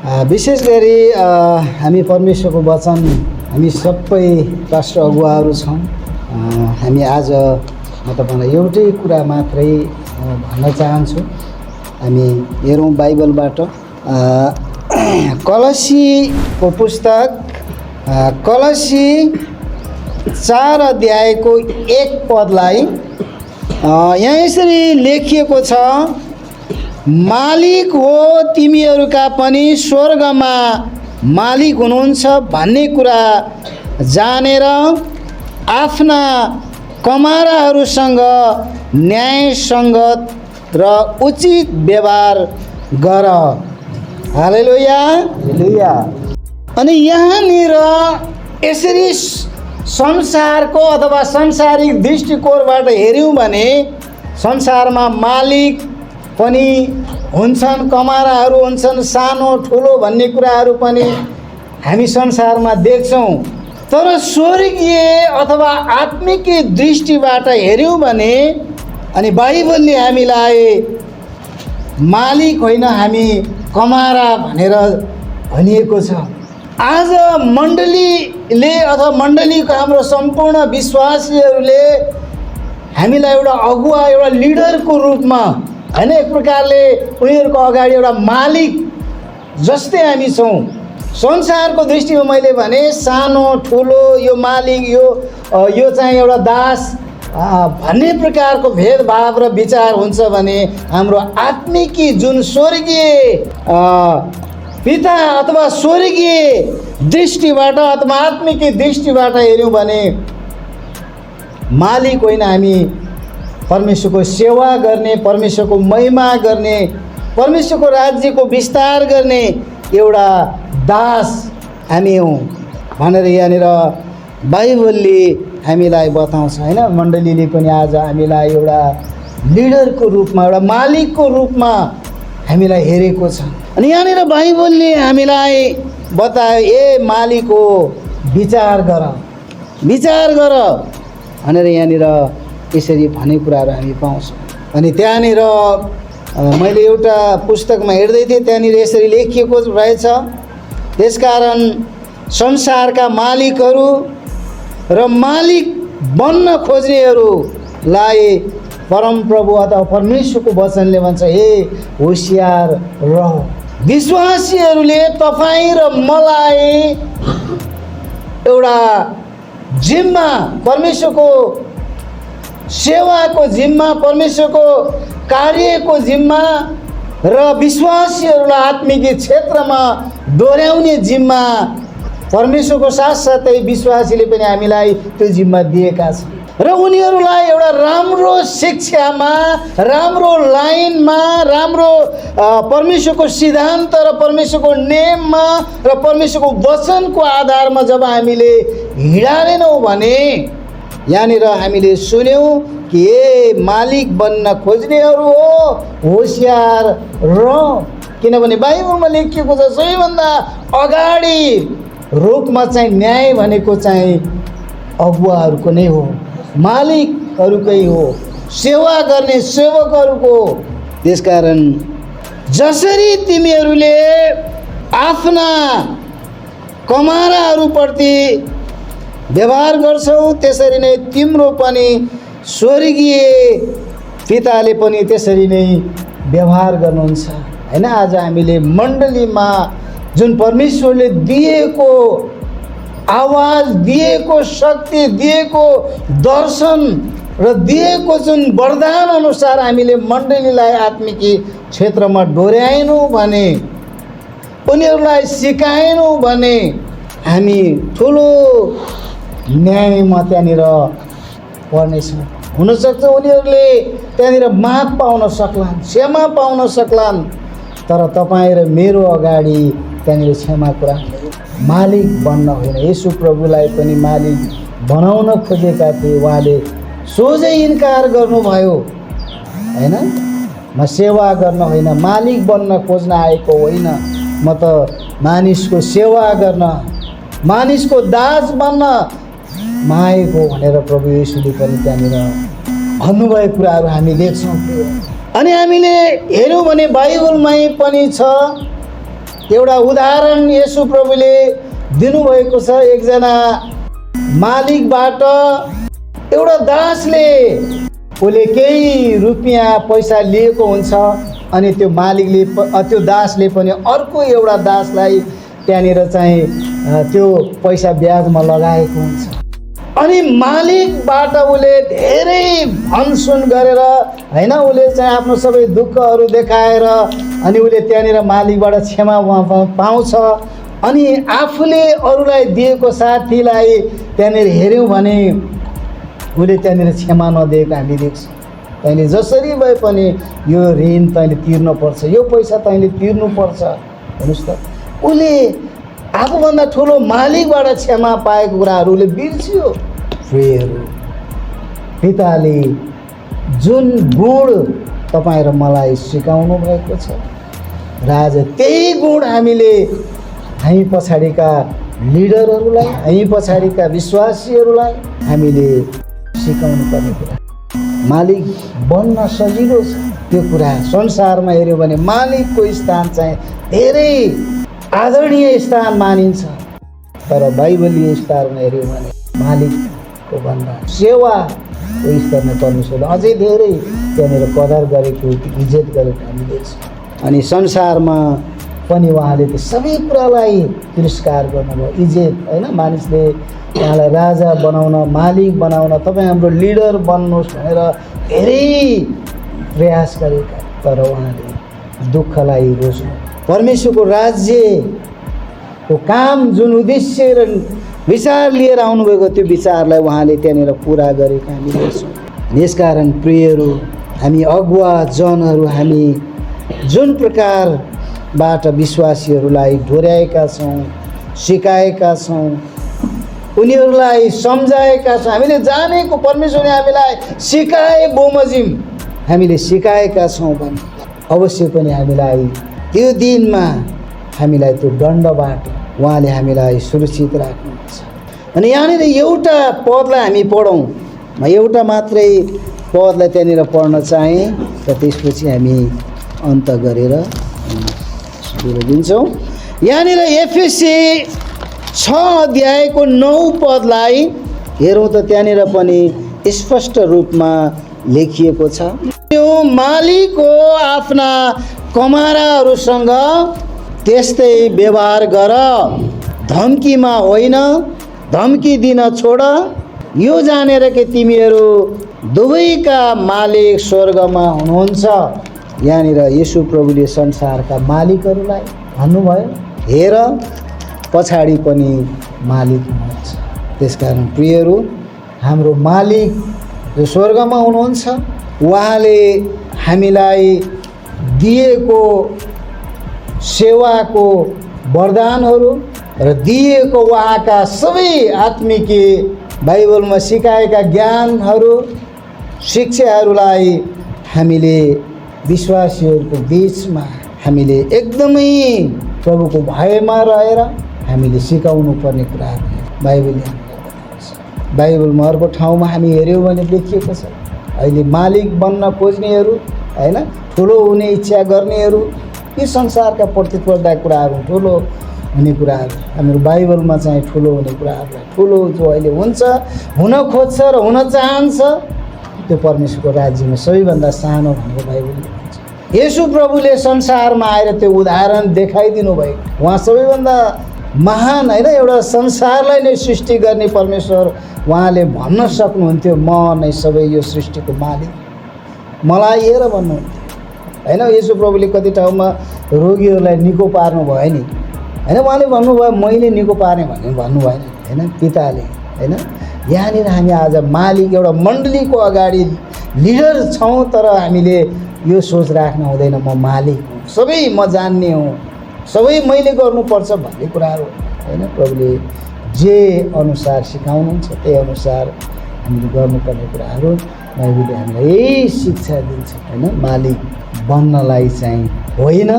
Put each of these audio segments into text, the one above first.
विशेष गरी हामी परमेश्वरको वचन हामी सबै राष्ट्र अगुवाहरू छौँ। हामी आज म तपाईँलाई एउटै कुरा मात्रै भन्न चाहन्छु। हामी हेरौँ बाइबलबाट कलसीको पुस्तक कलसी 4 अध्यायको 1 पदलाई यहाँ यसरी लेखिएको छ, मालिक हो तिमीहरूका पनि स्वर्गमा मालिक हुनुहुन्छ भन्ने कुरा जानेर आफ्ना कमाराहरूसँग न्यायसङ्गत र उचित व्यवहार गर। हालेलुया हालेलुया। अनि यहाँनिर यसरी संसारको अथवा सांसारिक दृष्टिकोणबाट हेऱ्यौँ भने संसारमा मालिक पनि हुन्छन्, कमाराहरू हुन्छन्, सानो ठुलो भन्ने कुराहरू पनि हामी संसारमा देख्छौँ। तर स्वर्गीय अथवा आत्मिक दृष्टिबाट हेऱ्यौँ भने अनि बाइबलले हामीलाई मालिक होइन हामी कमारा भनेर भनिएको छ। आज मण्डलीले अथवा मण्डलीको हाम्रो सम्पूर्ण विश्वासीहरूले हामीलाई एउटा अगुवा एउटा लिडरको रूपमा हैन, एक प्रकारले उनीहरूको अगाडि एउटा मालिक जस्तै हामी छौँ। संसारको दृष्टिमा मैले भने सानो ठुलो यो मालिक यो चाहिँ एउटा दास भन्ने प्रकारको भेदभाव र विचार हुन्छ भने हाम्रो आत्मिकी जुन स्वर्गीय पिता अथवा स्वर्गीय दृष्टिबाट अथवा आत्मिक दृष्टिबाट हेऱ्यौँ भने मालिक होइन हामी परमेश्वरको सेवा गर्ने, परमेश्वरको महिमा गर्ने, परमेश्वरको राज्यको विस्तार गर्ने एउटा दास हामी हौँ भनेर यहाँनिर बाइबलले हामीलाई बताउँछ हैन। मण्डलीले पनि आज हामीलाई एउटा लिडरको रूपमा एउटा मालिकको रूपमा हामीलाई हेरेको छ। अनि यहाँनिर बाइबलले हामीलाई बतायो, ए मालिक हो विचार गर भनेर यहाँनिर यसरी भन्ने कुराहरू हामी पाउँछौँ। अनि त्यहाँनिर मैले एउटा पुस्तकमा हेर्दै थिएँ, त्यहाँनिर यसरी लेखिएको रहेछ, त्यसकारण संसारका मालिकहरू र मालिक बन्न खोज्नेहरूलाई परमप्रभु अथवा परमेश्वरको वचनले भन्छ, हे होसियार रह। विश्वासीहरूले तपाईँ र मलाई एउटा जिम्मा, परमेश्वरको सेवाको जिम्मा, परमेश्वरको कार्यको जिम्मा र विश्वासीहरूलाई आत्मिक क्षेत्रमा दोहोऱ्याउने जिम्मा परमेश्वरको साथसाथै विश्वासीले पनि हामीलाई त्यो जिम्मा दिएका छन्। र उनीहरूलाई एउटा राम्रो शिक्षामा, राम्रो लाइनमा, राम्रो परमेश्वरको सिद्धान्त र परमेश्वरको नियममा र परमेश्वरको वचनको आधारमा जब हामीले हिँडालेनौँ भने यहाँनिर हामीले सुन्यौँ कि ए मालिक बन्न खोज्नेहरू हो होसियार रह। किनभने बाइबलमा लेखिएको छ, सबैभन्दा अगाडि रूपमा चाहिँ न्याय भनेको चाहिँ अगुवाहरूको नै हो, मालिकहरूकै हो, सेवा गर्ने सेवकहरूको। त्यसकारण जसरी तिमीहरूले आफ्ना कमाराहरूप्रति व्यवहार गर्छौ त्यसरी नै तिम्रो पनि स्वर्गीय पिताले पनि त्यसरी नै व्यवहार गर्नुहुन्छ हैन। आज हामीले मण्डलीमा जुन परमेश्वरले दिएको आवाज, दिएको शक्ति, दिएको दर्शन र दिएको जुन वरदान अनुसार हामीले मण्डलीलाई आत्मिक क्षेत्रमा डोर्याएनौँ भने, उनीहरूलाई सिकाएनौँ भने हामी ठुलो न्यायमा त्यहाँनिर पर्नेछौँ। हुनसक्छ उनीहरूले त्यहाँनिर माफ पाउन सक्लान्, क्षमा पाउन सक्लान्, तर तपाईँ र मेरो अगाडि त्यहाँनिर क्षमा कुरा मालिक बन्न होइन। येशू प्रभुलाई पनि मालिक बनाउन खोजेका थिए, उहाँले सोझै इन्कार गर्नुभयो हैन। म सेवा गर्न होइन, मालिक बन्न खोज्न आएको होइन, म त मानिसको सेवा गर्न, मानिसको दास बन्न मागेको भनेर प्रभु येशूले पनि त्यहाँनिर भन्नुभएको कुराहरू हामी देख्छौँ। अनि हामीले हेऱ्यौँ भने बाइबलमै पनि छ एउटा उदाहरण येशू प्रभुले दिनुभएको छ। एकजना मालिकबाट एउटा दासले उसले केही रुपियाँ पैसा लिएको हुन्छ अनि त्यो मालिकले त्यो दासले पनि अर्को एउटा दासलाई त्यहाँनिर चाहिँ त्यो पैसा ब्याजमा लगाएको हुन्छ। अनि मालिकबाट उसले धेरै भनसुन गरेर होइन, उसले चाहिँ आफ्नो सबै दुःखहरू देखाएर अनि उसले त्यहाँनिर मालिकबाट क्षमा पाउँछ। अनि आफूले अरूलाई दिएको साथीलाई त्यहाँनिर हेऱ्यौँ भने उसले त्यहाँनिर क्षमा नदिएको हामी देख्छौँ। तैँले जसरी भए पनि यो ऋण तैँले तिर्नुपर्छ, यो पैसा तैँले तिर्नुपर्छ। हेर्नुहोस् त, उसले आफूभन्दा ठुलो मालिकबाट क्षमा पाएको कुराहरू उसले बिर्स्यो। प्रियहरू, पिताले जुन गुण तपाईँ र मलाई सिकाउनु भएको छ राजा, त्यही गुण हामी पछाडिका लिडरहरूलाई, हामी पछाडिका विश्वासीहरूलाई हामीले सिकाउनु पर्ने कुरा। मालिक बन्न सजिलो छ त्यो कुरा। संसारमा हेऱ्यो भने मालिकको स्थान चाहिँ धेरै आदरणीय स्थान मानिन्छ, तर बाइबलीय स्तरमा हेऱ्यो भने मालिकको भन्दा सेवाको स्तरमा परमेश्वरले अझै धेरै त्यहाँनिर कदर गरेको, इज्जत गरेको हामी देख्छौँ। अनि संसारमा पनि उहाँले त्यो सबै कुरालाई तिरस्कार गर्नुभयो। इज्जत होइन, मानिसले उहाँलाई राजा बनाउन, मालिक बनाउन, तपाईँ हाम्रो लिडर बन्नुहोस् भनेर धेरै प्रयास गरेका, तर उहाँले दुःखलाई रोज्नु, परमेश्वरको राज्यको काम जुन उद्देश्य र विचार लिएर आउनुभएको त्यो विचारलाई उहाँले त्यहाँनिर पुरा गरेको हामी देख्छौँ। यसकारण प्रियहरू, हामी अगुवा जनहरू हामी जुन प्रकारबाट विश्वासीहरूलाई डोर्याएका छौँ, सिकाएका छौँ, उनीहरूलाई सम्झाएका छौँ, हामीले जानेको परमेश्वरले हामीलाई सिकाए बमोजिम हामीले सिकाएका छौँ भने अवश्य पनि हामीलाई त्यो दिनमा हामीलाई त्यो दण्डबाट उहाँले हामीलाई सुरक्षित राख्नुहुन्छ। अनि यहाँनिर एउटा पदलाई हामी पढौँ, म एउटा मात्रै पदलाई त्यहाँनिर पढ्न चाहेँ र त्यसपछि हामी अन्त गरेर दिन्छौँ। यहाँनिर एफएसी 6:9 पदलाई हेरौँ त त्यहाँनिर पनि स्पष्ट रूपमा लेखिएको छ, यो मालिक हो आफ्ना कमाराहरूसँग त्यस्तै व्यवहार गर, धम्कीमा होइन, धम्की दिन छोड, यो जानेर कि तिमीहरू दुवैका मालिक स्वर्गमा हुनुहुन्छ। यहाँनिर येशू प्रभुले संसारका मालिकहरूलाई भन्नुभयो, हेर पछाडि पनि मालिक हुनुहुन्छ। त्यसकारण प्रियहरू, हाम्रो मालिक जो स्वर्गमा हुनुहुन्छ उहाँले हामीलाई दिएको सेवाको वरदानहरू र दिएको उहाँका सबै आत्मिक बाइबलमा सिकाएका ज्ञानहरू, शिक्षाहरूलाई हामीले विश्वासीहरूको बिचमा हामीले एकदमै प्रभुको भयमा रहेर हामीले सिकाउनु पर्ने कुराहरू बाइबलले हामीलाई बताउँछ। बाइबलमा अर्को ठाउँमा हामी हेऱ्यौँ भने लेखिएको छ, अहिले मालिक बन्न खोज्नेहरू होइन, ठुलो हुने इच्छा गर्नेहरू, यी संसारका प्रतिस्पर्धा कुराहरू, ठुलो हुने कुराहरू, हाम्रो बाइबलमा चाहिँ ठुलो हुने कुराहरूलाई, ठुलो जो अहिले हुन्छ, हुन खोज्छ र हुन चाहन्छ, त्यो परमेश्वरको राज्यमा सबैभन्दा सानो भनेको बाइबलले भन्छ। येशू प्रभुले संसारमा आएर त्यो उदाहरण देखाइदिनु भयो। उहाँ सबैभन्दा महान होइन, एउटा संसारलाई नै सृष्टि गर्ने परमेश्वर, उहाँले भन्न सक्नुहुन्थ्यो म नै सबै यो सृष्टिको मालिक, मलाई हेर भन्नुहुन्थ्यो होइन। येशू प्रभुले कति ठाउँमा रोगीहरूलाई निको पार्नु भयो नि होइन, उहाँले भन्नुभयो मैले निको पार्ने भन्ने भन्नु भएन होइन, पिताले होइन। यहाँनिर हामी आज मालिक एउटा मण्डलीको अगाडि लिडर छौँ, तर हामीले यो सोच राख्नु हुँदैन म मालिक हुँ, सबै म जान्ने हुँ, सबै मैले गर्नुपर्छ भन्ने कुराहरू होइन। प्रभुले जे अनुसार सिकाउनुहुन्छ त्यही अनुसार हामीले गर्नुपर्ने कुराहरू बाइबलले हामीलाई यही शिक्षा दिन्छ होइन। मालिक बन्नलाई चाहिँ होइन,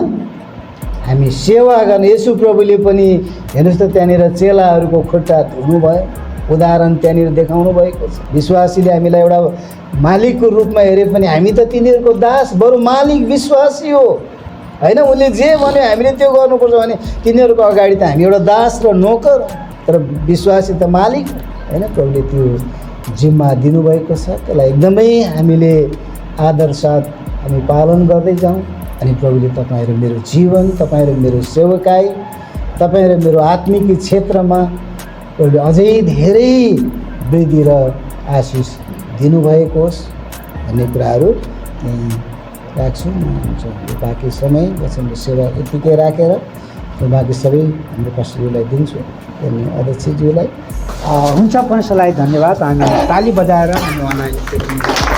हामी सेवा गर्ने। येशू प्रभुले पनि हेर्नुहोस् त त्यहाँनिर चेलाहरूको खुट्टा धुनुभयो, उदाहरण त्यहाँनिर देखाउनु भएको छ। विश्वासीले हामीलाई एउटा मालिकको रूपमा हेरे पनि हामी त तिनीहरूको दास, बरु मालिक विश्वासी हो होइन उसले जे भन्यो हामीले त्यो गर्नुपर्छ भने तिनीहरूको अगाडि त हामी एउटा दास र नोकर तर विश्वासी त मालिक होइन। प्रभुले त्यो जिम्मा दिनुभएको छ, त्यसलाई एकदमै हामीले आदर साथ हामी पालन गर्दै जाउँ। अनि प्रभुले तपाईँ र मेरो जीवन, तपाईँ र मेरो सेवकाई, तपाईँ र मेरो आत्मिक क्षेत्रमा प्रभुले अझै धेरै वृद्धि र आशिष दिनुभएको होस् भन्ने कुराहरू राख्छु। म बाँकी समय वचनको सेवा यतिकै राखेर बाँकी सबै हाम्रो पास्टरज्यूलाई दिन्छु, अनि अध्यक्षज्यूलाई। हुन्छ, पन्सलाई धन्यवाद। हामी ताली बजाएर हामी उहाँलाई